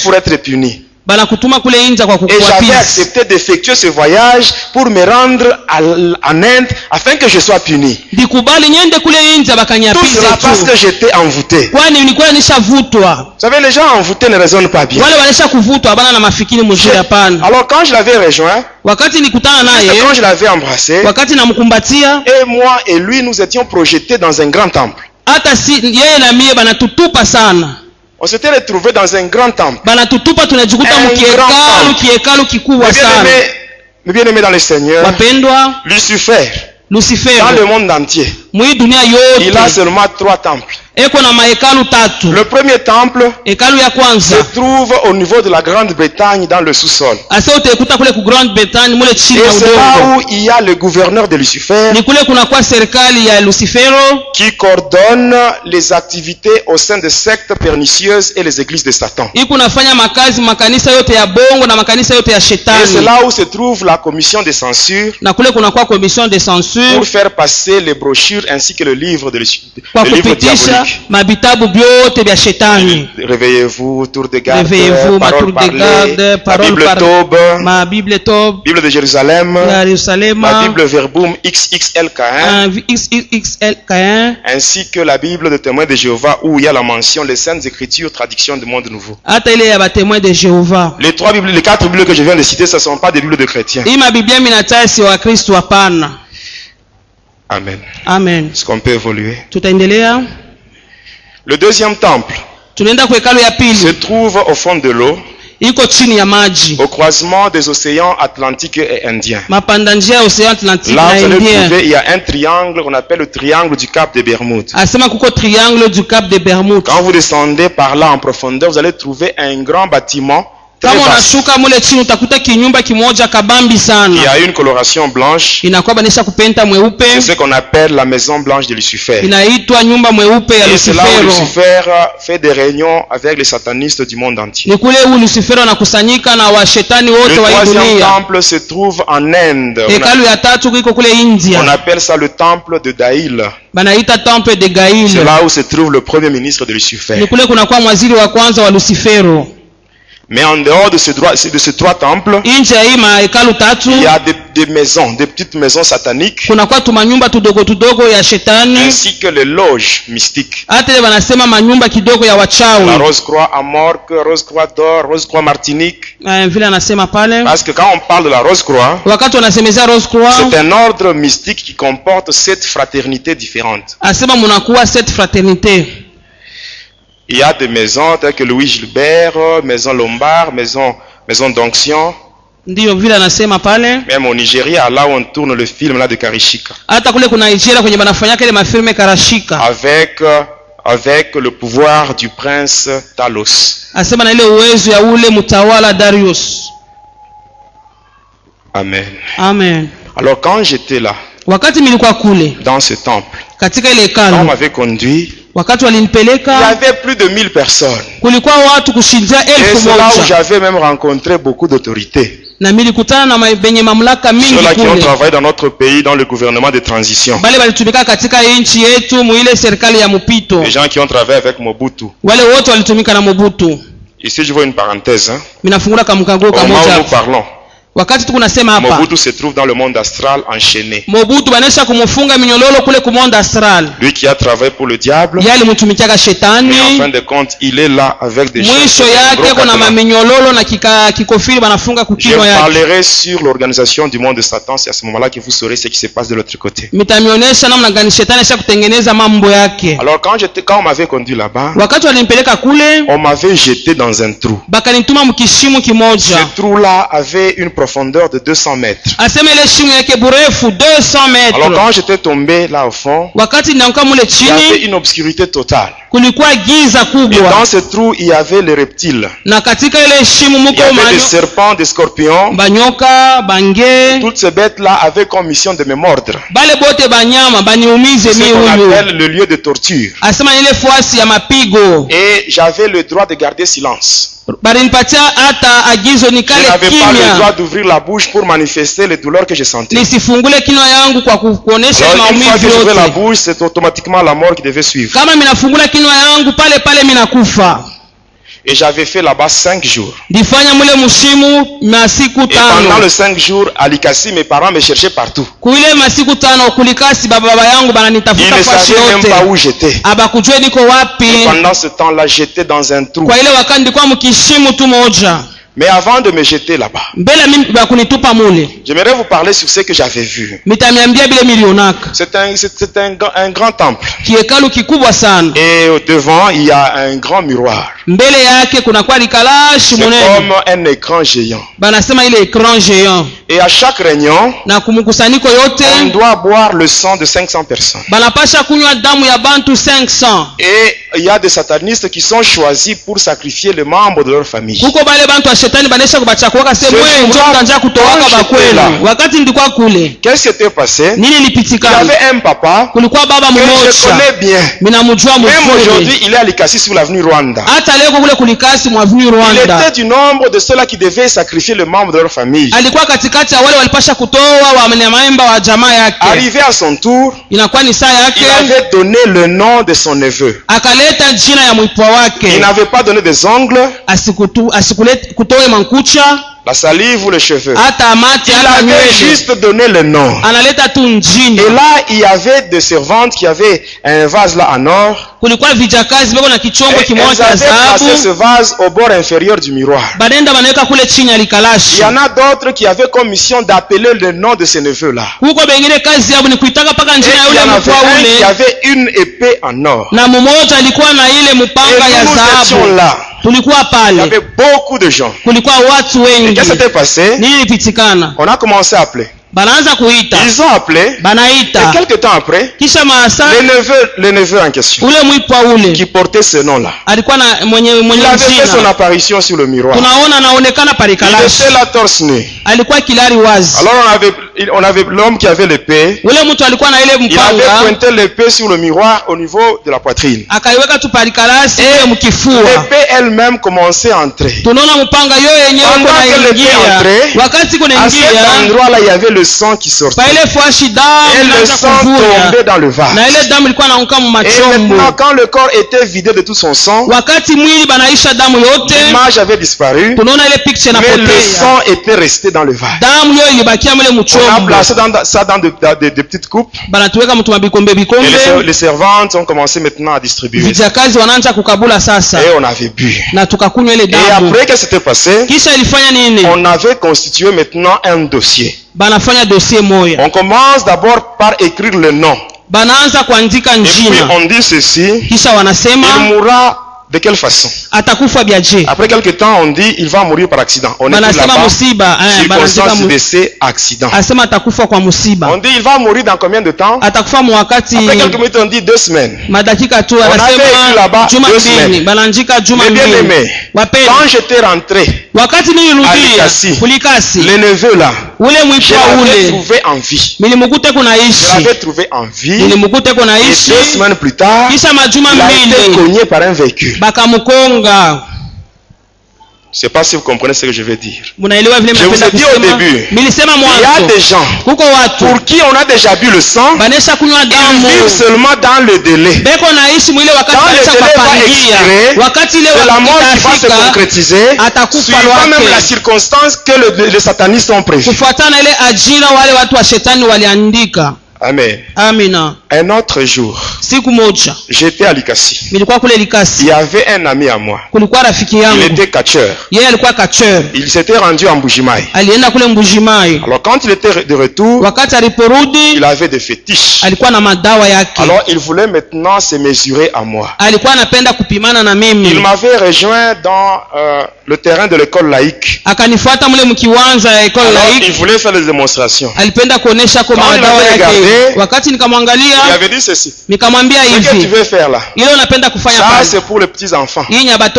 pour être puni. Et j'avais accepté d'effectuer ce voyage pour me rendre en Inde afin que je sois puni. Tout cela parce que j'étais envoûté. Vous savez, les gens envoûtés ne raisonnent pas bien. Alors quand je l'avais rejoint, quand je l'avais embrassé, et moi et lui, nous étions projetés dans un grand temple. On s'était retrouvés dans un grand temple. Mes bien-aimés dans le Seigneur, Lucifer, dans le monde entier, il a seulement 3 temples. Le premier temple se trouve au niveau de la Grande-Bretagne dans le sous-sol. Et c'est là où il y a le gouverneur de Lucifer qui coordonne les activités au sein des sectes pernicieuses et les églises de Satan. Et c'est là où se trouve la commission de censure pour faire passer les brochures ainsi que le livre diabolique. Réveillez-vous, tour de garde, parole parlée, ma Bible Tob, Bible de Jérusalem, ma Bible Verbum XXLK1, ainsi que la Bible de témoins de Jéhovah où il y a la mention les Saintes Écritures, traduction du Monde Nouveau. Les 4 Bibles que je viens de citer, ce ne sont pas des Bibles de chrétiens. Amen. Amen. Est-ce qu'on peut évoluer? Le deuxième temple se trouve au fond de l'eau, au croisement des océans Atlantique et Indien. Là, vous allez trouver, il y a un triangle qu'on appelle le triangle du Cap des Bermudes. Quand vous descendez par là en profondeur, vous allez trouver un grand bâtiment. Il y a une coloration blanche. C'est ce qu'on appelle la maison blanche de Lucifer. Et c'est là où Lucifer fait des réunions avec les satanistes du monde entier. Le troisième temple se trouve en Inde. On appelle ça le temple de Daïl. C'est là où se trouve le premier ministre de Lucifer. Mais en dehors de ces 3 temples, il y a des maisons, des petites maisons sataniques, ainsi que les loges mystiques. La Rose-Croix à Morque, Rose-Croix d'Or, Rose-Croix Martinique. Parce que quand on parle de la Rose-Croix, c'est un ordre mystique qui comporte 7 fraternités différentes. Il y a des maisons telles que Louis Gilbert, maison Lombard, maison d'onction. Même au Nigeria, là où on tourne le film là de Karishika. Avec le pouvoir du prince Talos. Amen. Amen. Alors quand j'étais là, dans ce temple, quand on m'avait conduit, il y avait plus de 1000 personnes. Et c'est là où j'avais même rencontré beaucoup d'autorités. Ceux-là qui ont travaillé dans notre pays dans le gouvernement de transition. Les gens qui ont travaillé avec Mobutu. Ici je vois une parenthèse. Au moment où nous parlons, Mobutu se trouve dans le monde astral enchaîné. Lui qui a travaillé pour le diable, mais en fin de compte, il est là avec des gens. Je parlerai sur l'organisation du monde de Satan. C'est à ce moment-là que vous saurez ce qui se passe de l'autre côté. Alors quand on m'avait conduit là-bas, on m'avait jeté dans un trou. Ce trou-là avait une profondeur de 200 mètres. Alors quand j'étais tombé là au fond, il y avait une obscurité totale. Et dans ce trou, il y avait les reptiles. Il y avait des serpents, des scorpions. Toutes ces bêtes-là avaient comme mission de me mordre. C'est ce qu'on appelle le lieu de torture. Et j'avais le droit de garder silence. Je n'avais pas le droit d'ouvrir la bouche pour manifester les douleurs que je sentais. Alors, une fois que j'ouvrais la bouche, c'est automatiquement la mort qui devait suivre. Et j'avais fait là-bas 5 jours. Et pendant les 5 jours, à Likasi, mes parents me cherchaient partout. Ils ne savaient même pas où j'étais. Et pendant ce temps-là, j'étais dans un trou. Mais avant de me jeter là-bas, j'aimerais vous parler sur ce que j'avais vu. C'est un grand temple. Et au devant, il y a un grand miroir. C'est comme un écran géant. Et à chaque réunion, on doit boire le sang de 500 personnes. Et il y a des satanistes qui sont choisis pour sacrifier les membres de leur famille. Qu'est-ce qui s'était passé? Il y avait un papa que je connais bien. Même aujourd'hui, il est à Likasi sur l'avenue Rwanda. Il était du nombre de ceux-là qui devaient sacrifier le membre de leur famille. Arrivé à son tour, il avait donné le nom de son neveu. Il n'avait pas donné des ongles, la salive ou les cheveux. Il avait juste donné le nom. Et là, il y avait des servantes qui avaient un vase là en or. Et elles avaient placé ce vase au bord inférieur du miroir. Il y en a d'autres qui avaient comme mission d'appeler le nom de ces neveux-là. Et il y en avait un qui avait une épée en or. Et nous étions là. Il y avait beaucoup de gens. Et qu'est-ce qui s'était passé? On a commencé à appeler. Ils ont appelé. Et quelques temps après, le neveu en question, qui portait ce nom-là, il avait fait son apparition sur le miroir. Il était là torse nu. Alors on avait l'homme qui avait l'épée. Il avait pointé l'épée sur le miroir au niveau de la poitrine. Et l'épée elle-même commençait à entrer. Pendant que l'épée entrait, à cet endroit-là, il y avait le sang qui sortait. Et le sang tombait dans le vase. Et maintenant, quand le corps était vidé de tout son sang, l'image avait disparu, mais le sang était resté dans le vase. On a placé ça dans des petites coupes. Et les servantes ont commencé maintenant à distribuer ça. Et on avait bu. Et après, qu'est-ce qui s'était passé? On avait constitué maintenant un dossier. On commence d'abord par écrire le nom. Et puis on dit ceci, il mourra de quelle façon? Après quelques temps, on dit il va mourir par accident. On est là-bas, circonstance du décès, accident. On dit il va mourir dans combien de temps? Après quelques minutes, on dit 2 semaines. On avait écrit là-bas 2 semaines. Mais bien aimé, quand j'étais rentré à Likasi, le neveu là, je l'avais trouvé en vie. Je l'avais trouvé en vie. Et 2 semaines plus tard, il a été cogné par un véhicule. Je ne sais pas si vous comprenez ce que je veux dire. Je vous ai dit au début, il y a des gens pour qui on a déjà bu le sang, ils vivent seulement dans le délai. Quand le délai va expirer, c'est la mort qui va se concrétiser, suivant même la circonstance que les satanistes ont prévue. Amen. Un autre jour, j'étais à Likasi. Il y avait un ami à moi. Il était catcheur. Il s'était rendu en Mbujimayi. Alors quand il était de retour, il avait des fétiches. Alors il voulait maintenant se mesurer à moi. Il m'avait rejoint dans le terrain de l'école laïque. Alors il voulait faire des démonstrations. Quand il avait regardé, il avait dit ceci. Ce que tu veux faire là, ça c'est pour les petits enfants. Va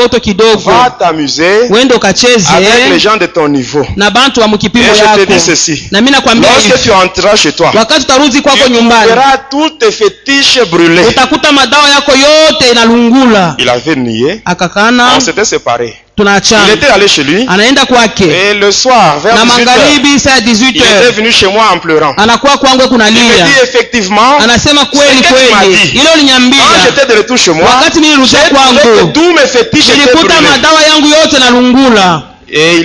t'amuser avec les gens de ton niveau. Et je te dis ceci. Lorsque tu entreras chez toi, tu verras tous tes fétiches brûlés. Il avait nié. On s'était séparés. Il était allé chez lui. Et le soir, vers 18h, il était venu chez moi en pleurant. Il me dit effectivement, ce que tu m'as dit. Quand j'étais de retour chez moi, j'ai trouvé que tous mes fétiches étaient brûlés. Et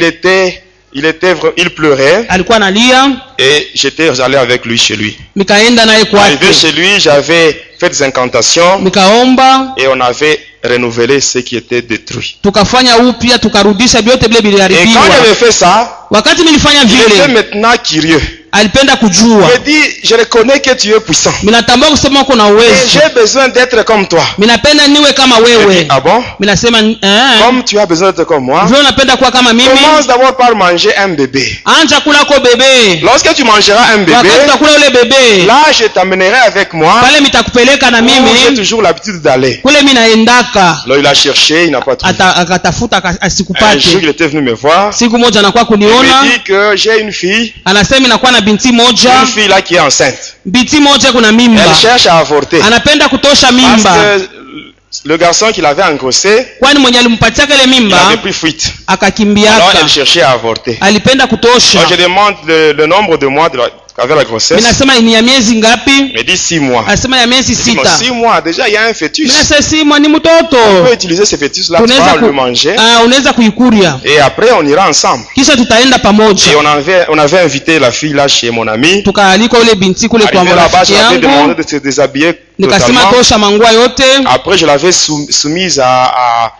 il pleurait. Et j'étais allé avec lui chez lui. Arrivé chez lui, j'avais fait des incantations. Et on avait renouvelé ce qui était détruit. Et quand j'avais fait ça, il était maintenant curieux. Il me dit, je reconnais que tu es puissant. Et j'ai besoin d'être comme toi. Il dit, ah bon? Comme tu as besoin d'être comme moi, commence d'abord par manger un bébé. Lorsque tu mangeras un bébé, là je t'amènerai avec moi. J'ai toujours l'habitude d'aller. Alors il a cherché, il n'a pas trouvé. Un jour il était venu me voir. Il me dit que j'ai une fille. Une fille là qui est enceinte. Elle cherche à avorter. Parce que le garçon qui l'avait engrossé, kwani mwenye alimpatia kile il mimba avait pris fuite. akakimbiaka. Alors elle cherchait à avorter. Alipenda kutosha. Moi je demande le nombre de mois qu'avait la grossesse. Minasema ni ya miezi ngapi? Il dit 6 mois. Asema ya miezi 6. 6 mois déjà il y a un fœtus. Minasema 6 mois ni mtoto. On peut utiliser ce fœtus là pour le manger. Unaweza kuikuria. Et après on ira ensemble. Kisha tutaenda pamoja. Et on avait invité la fille là chez mon ami. Tukaalika ule binti kule kwa rafiki yangu. Demandé de se déshabiller. Nikasema tosha mangua yote. Après je l'avais soumise à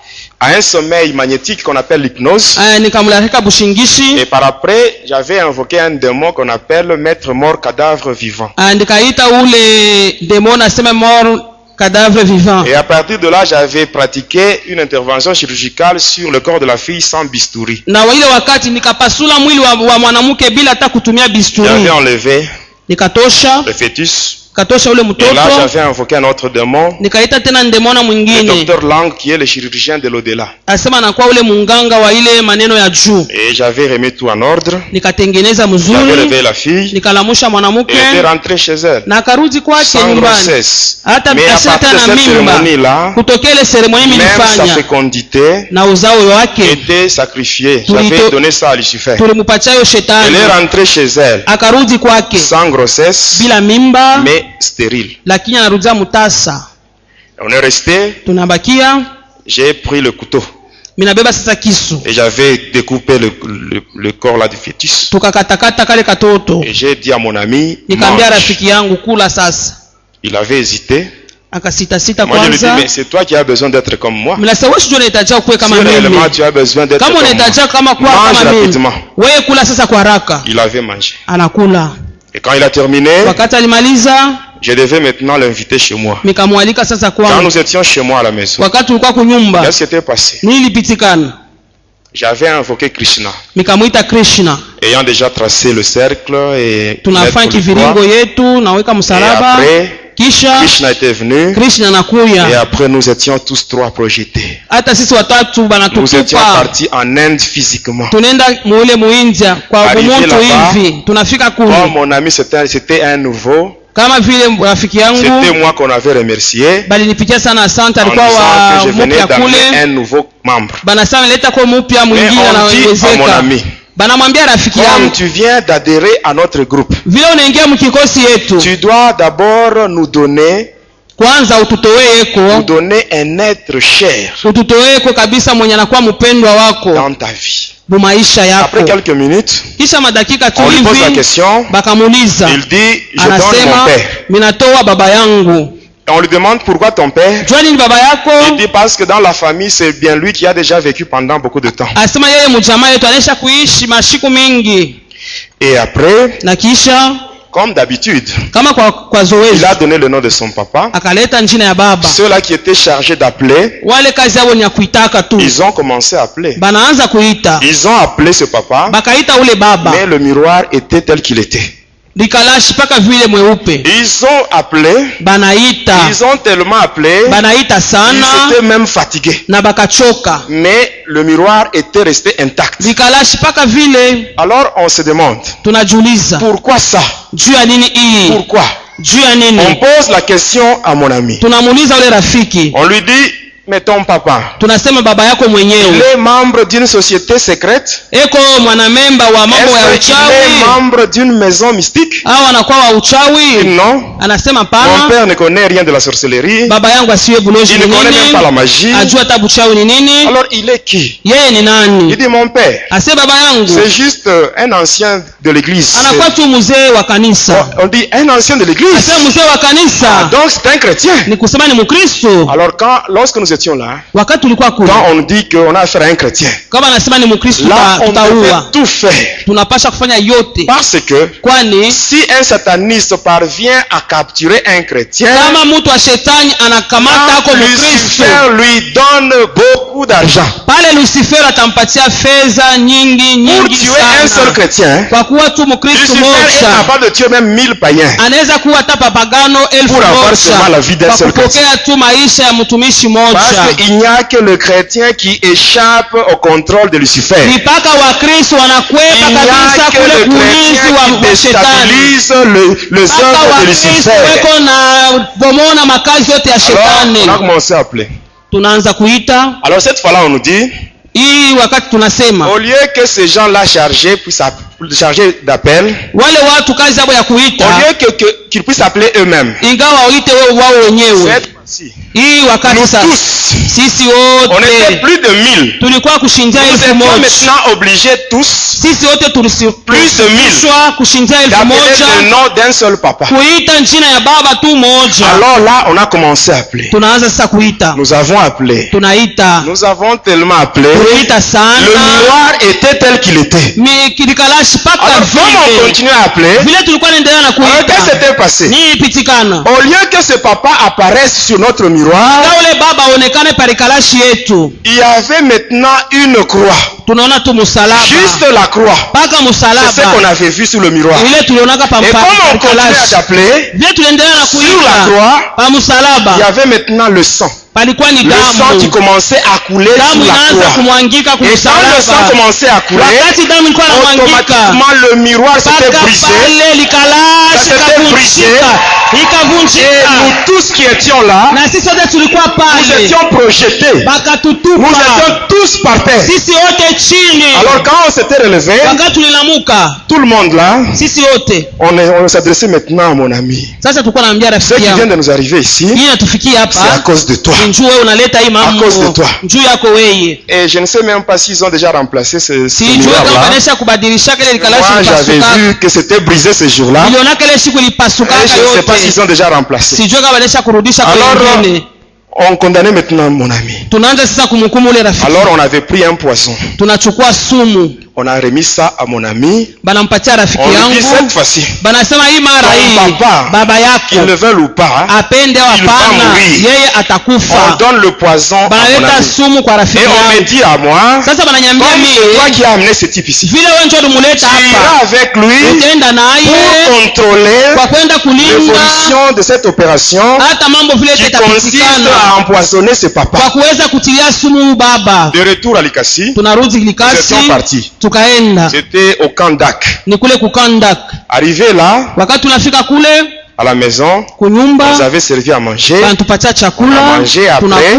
un sommeil magnétique qu'on appelle l'hypnose. Et par après, j'avais invoqué un démon qu'on appelle maître mort cadavre vivant. Et à partir de là, j'avais pratiqué une intervention chirurgicale sur le corps de la fille sans bistouri. J'avais enlevé le fœtus. Et là j'avais invoqué un autre démon, le docteur Lang qui est le chirurgien de l'au-delà. Et j'avais remis tout en ordre. J'avais levé la fille. Elle était rentrée chez elle sans grossesse. Mais à partir de cette cérémonie-là, même sa fécondité était sacrifiée. J'avais donné ça à Lucifer. Elle est rentrée chez elle sans grossesse, mais stérile. On est resté. J'ai pris le couteau. Et j'avais découpé le corps là du fœtus. Et j'ai dit à mon ami, il avait hésité. Moi je lui ai dit, mais c'est toi qui as besoin d'être comme moi. Si réellement tu as besoin d'être comme moi, mange rapidement. Il avait mangé. Et quand il a terminé, je devais maintenant l'inviter chez moi. Quand nous étions chez moi à la maison, qu'est-ce qui était passé? J'avais invoqué Krishna. Ayant déjà tracé le cercle et après, Krishna était venu. Et après nous étions tous trois projetés. Nous étions partis en Inde physiquement. Arrivé là-bas, comme mon ami c'était un nouveau, c'était moi qu'on avait remercié en disant que je venais d'amener un nouveau membre. Mais on dit à mon ami, comme tu viens d'adhérer à notre groupe, tu dois d'abord nous donner un être cher dans ta vie. Après quelques minutes, on lui pose la question. Il dit, je donne mon père. Et on lui demande pourquoi ton père. Il dit parce que dans la famille c'est bien lui qui a déjà vécu pendant beaucoup de temps. Et après, comme d'habitude, il a donné le nom de son papa. Ceux-là qui étaient chargés d'appeler, ils ont commencé à appeler. Ils ont appelé ce papa, mais le miroir était tel qu'il était. Ils ont appelé, ils ont tellement appelé, ils étaient même fatigués. Mais le miroir était resté intact. Alors on se demande, pourquoi ça? Pourquoi? On pose la question à mon ami. On lui dit, mais ton papa, il est membre d'une société secrète? Est-ce qu'il est membre d'une maison mystique? Non. Mon père ne connaît rien de la sorcellerie. Il ne connaît même pas la magie. Alors il est qui? Il dit mon père, c'est juste un ancien de l'église. On dit un ancien de l'église. Donc c'est un chrétien. Alors lorsque nous étions là, quand on dit qu'on a affaire à un chrétien, là on devait tout faire. Parce que si un sataniste parvient à capturer un chrétien, Lucifer lui donne beaucoup d'argent. Pour tuer un seul chrétien, Lucifer est capable de tuer même 1000 païens pour avoir seulement la vie d'un seul chrétien. Parce qu'il n'y a que le chrétien qui échappe au contrôle de Lucifer. Il n'y a que le chrétien qui déstabilise les œuvres de Lucifer. Alors, on a commencé à appeler. Alors cette fois-là, on nous dit, au lieu que ces gens-là chargés d'appel, au lieu qu'ils puissent appeler eux-mêmes, cette fois-ci, nous tous, on était plus de 1000. Nous étions maintenant obligés tous, plus de 1000, d'appeler le nom d'un seul papa. Alors là, on a commencé à appeler. Nous avons appelé. Nous avons tellement appelé. Le miroir était tel qu'il était. Alors comme on continue à appeler, qu'est-ce qui s'était passé? Au lieu que ce papa apparaisse sur notre miroir, il y avait maintenant une croix. Juste la croix. C'est ce qu'on avait vu sur le miroir. Et comme on continuait à appeler, sur la croix, il y avait maintenant le sang. Le sang qui commençait à couler sur la croix. Et quand le sang commençait à couler, automatiquement le miroir s'était brisé. Et nous tous qui étions là, nous étions projetés. Nous étions tous par terre. Alors quand on s'était relevé, tout le monde là, on s'adressait maintenant à mon ami. Ce qui vient de nous arriver ici, c'est à cause de toi. À cause de toi. Et je ne sais même pas s'ils ont déjà remplacé ce miroir-là. Moi, j'avais vu que c'était brisé ce jour-là. Et je ne sais pas s'ils ont déjà remplacé. Alors, on condamnait maintenant mon ami. Alors, on avait pris un poisson. On a remis ça à mon ami. On lui dit cette fois-ci, ton papa, qu'il le veuille ou pas, il va mourir. On donne le poison à mon ami. Et on me dit à moi, comme c'est toi qui as amené ce type ici, tu iras avec lui pour contrôler l'évolution de cette opération qui consiste à empoisonner ce papa. De retour à Likasi, nous étions partis. C'était au Kandak. Arrivé là, à la maison, on nous avait servi à manger. On a mangé après.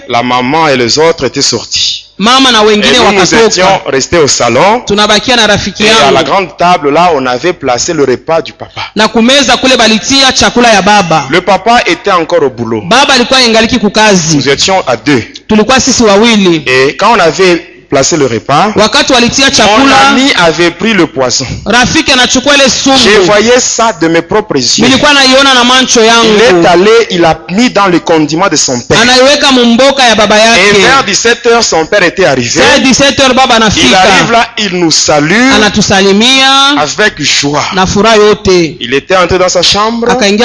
La maman et les autres étaient sortis. Et nous étions restés au salon. Et à la grande table là, on avait placé le repas du papa. Le papa était encore au boulot. Nous étions à deux. Et quand on avait placé le repas, mon ami avait pris le poisson. Je voyais ça de mes propres yeux. Il est allé, il a mis dans les condiments de son père. Et vers 17h, son père était arrivé. Il arrive là, il nous salue avec joie. Il était entré dans sa chambre. Il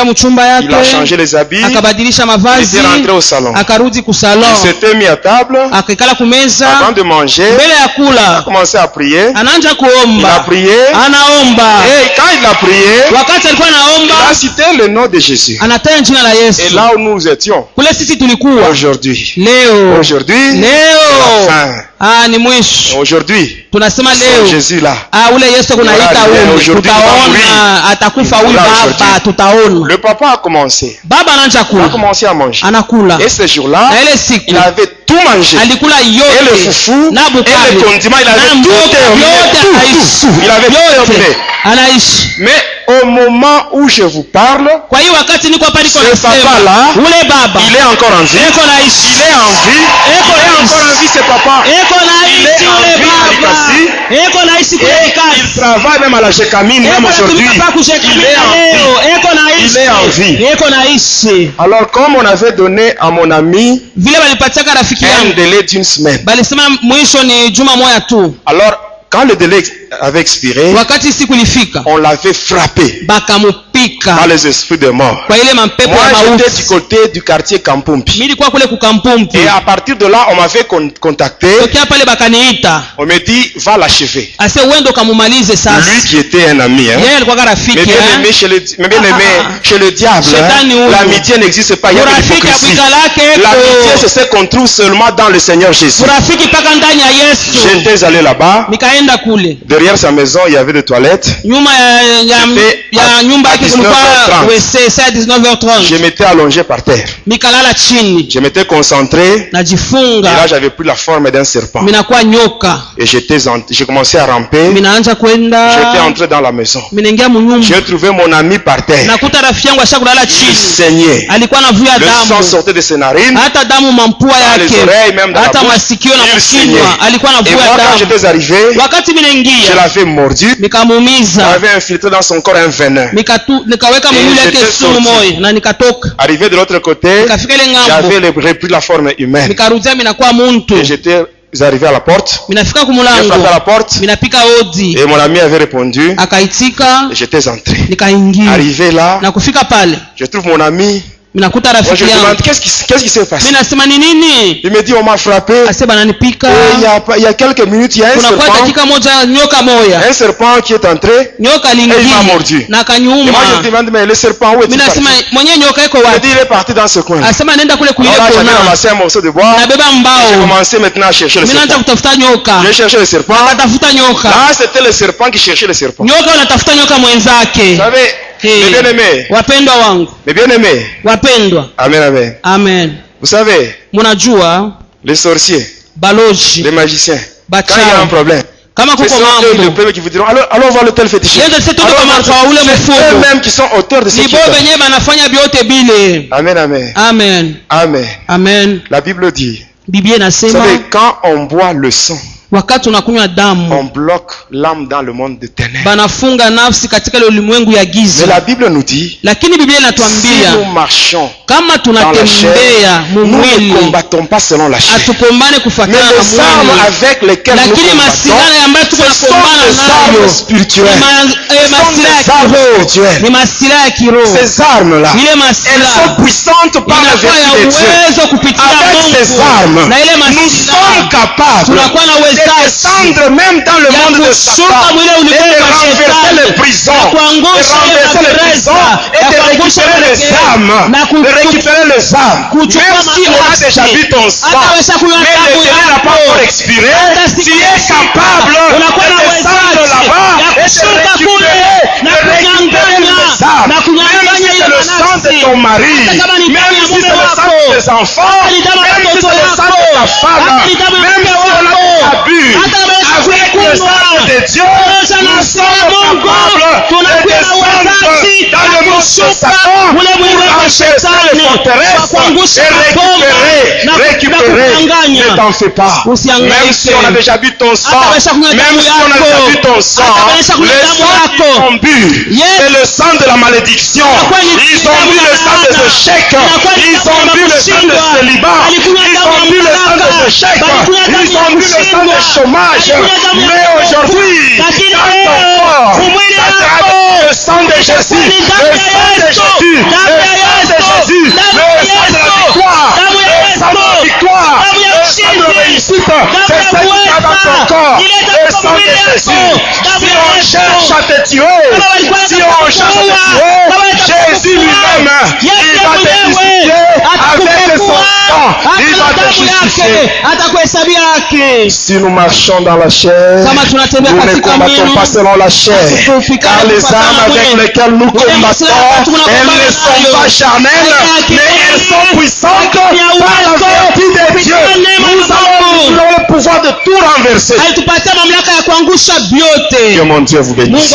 a changé les habits. Il était rentré au salon. Il s'était mis à table avant de manger. Il a commencé à prier. Il a prié. Et quand il a prié, il a cité le nom de Jésus. Et là où nous étions, aujourd'hui, aujourd'hui, Jésus là. Le papa a commencé. Il a commencé à manger. Et ce jour-là, il avait tout mangé. Et le foufou, et le condiment, il avait tout terminé. Il avait tout terminé. Mais au moment où je vous parle, ce papa-là, il est encore en vie. Il est en vie. Il est encore en vie, ce papa. Il est en vie à il travaille même à la Gécamine, même aujourd'hui. Il est en vie. Alors, comme on avait donné à mon ami un délai d'une semaine. Alors, quand le délai avait expiré, on l'avait frappé. nilifika par les esprits de mort. kwa ile mapepo Moi, ya j'étais mauti. du côté du quartier Kampumpi. Mimi nilikuwa kule kukampumpi. Et à partir de là, on m'avait contacté. Tokea pale bakaniita. On me dit, va l'achever. Ase uende kamumalize sasa. Lui qui était un ami. Hein. Yeye alikuwa rafiki. Mais bien aimé chez le diable, hein, l'amitié n'existe pas. Il y a de l'hypocrisie. L'amitié, c'est ce qu'on trouve seulement dans le Seigneur Jésus. J'étais allé là-bas. Derrière sa maison, il y avait des toilettes. Je m'étais allongé par terre. Je m'étais concentré. Et là, j'avais pris la forme d'un serpent. Et j'ai commencé à ramper. J'étais entré dans la maison. J'ai trouvé mon ami par terre. Il saignait. Le sang sortait de ses narines. Dans les oreilles, même dans la bouche. Il saignait. Et moi, quand j'étais arrivé, je l'avais mordu. J'avais infiltré dans son corps un venin. Arrivé de l'autre côté, j'avais repris la forme humaine. Et j'étais arrivé à la porte. J'ai frappé à la porte. Et mon ami avait répondu. Et j'étais entré. Arrivé là, je trouve mon ami. Moi, je lui demande qu'est-ce qui s'est passé. Il me dit on m'a frappé. Il y a quelques minutes, il y a un serpent qui est entré et il m'a mordu. Et moi je lui demande mais le serpent où est-il parti? Il dit il est parti dans ce coin. Alors là j'avais ramassé un morceau de bois. J'ai commencé maintenant à chercher le serpent. J'ai cherché le serpent. Là c'était le serpent qui cherchait le serpent. Vous savez, mes bien-aimés. Mes bien-aimés. Amen, amen. Amen. Vous savez, les sorciers, les magiciens, quand il y a un problème, ce sont eux le premier qui vous diront allons voir le tel fétichiste. C'est eux-mêmes qui sont auteurs de ce qui est. Amen, amen. Amen. Amen. Amen. La Bible dit, Biblia vous inasema savez, quand on boit le sang, wakati unakunywa damu on bloque l'âme dans le monde de ténèbres. banafunga nafsi katika ile ulimwengu ya Mais giza. la Bible nous dit, Lakini Biblia si inatuambia nous marchons kama dans la chair, tunatembea nous ne mumwili combattons pas selon la chair. atupombane Mais kufuatana na les armes mwili, avec lesquelles nous lakini combattons, masilaha ambayo ce sont tunapambana des armes nayo spirituelles. ni masilaha ya Des armes kiroho, spirituelles. ni masilaha ya kiroho. Ces armes-là, Ile elles masilaha sont puissantes par la inakuwa ya vertu de Dieu. uwezo kupitia Avec ces Mungu, armes, na ile nous masilaha sommes capables tunakuwa na de uwezaji descendre même dans le monde de Satan et de renverser les prisons, et de récupérer les âmes, même si on a déjà vu ton sang, mais l'Éternel n'a pas encore expiré, tu es capable de descendre là-bas et de récupérer les âmes, même si c'est le sang de ton mari, même si c'est le sang de tes enfants, même si c'est le sang de ta femme, même si on a des abus, avec le sang de Dieu, nous sommes capables de descendre dans le monde de Satan pour renverser les forteresses et récupérer. Ne t'en fais pas. Même si on a déjà vu ton sang, même si on a déjà vu ton sang, le sang qu'ils ont bu, c'est le sang de la malédiction. Ils ont bu le sang des échecs. Ils ont bu le sang de célibat. Ils ont bu le sang des échecs. Ils ont bu le sang du chômage. Mais aujourd'hui, dans ton corps, ça sera le sang de Jésus. Le sang de Jésus. Le sang de Jésus. Le sang de la victoire. Le sang de la victoire. Le sang de la réussite. C'est ce qui est dans ton corps. Le sang de Jésus. Si on cherche à te tuer, si on cherche à te tuer, Jésus lui-même, il va te justifier avec son sang. Il va te justifier. Si nous marchons dans la chair, nous ne combattons pas selon la chair. Car les armes avec lesquelles nous combattons, elles ne sont pas charnelles, mais elles sont puissantes par la vertu de Dieu. Nous avons le pouvoir de tout renverser. Que mon Dieu vous bénisse.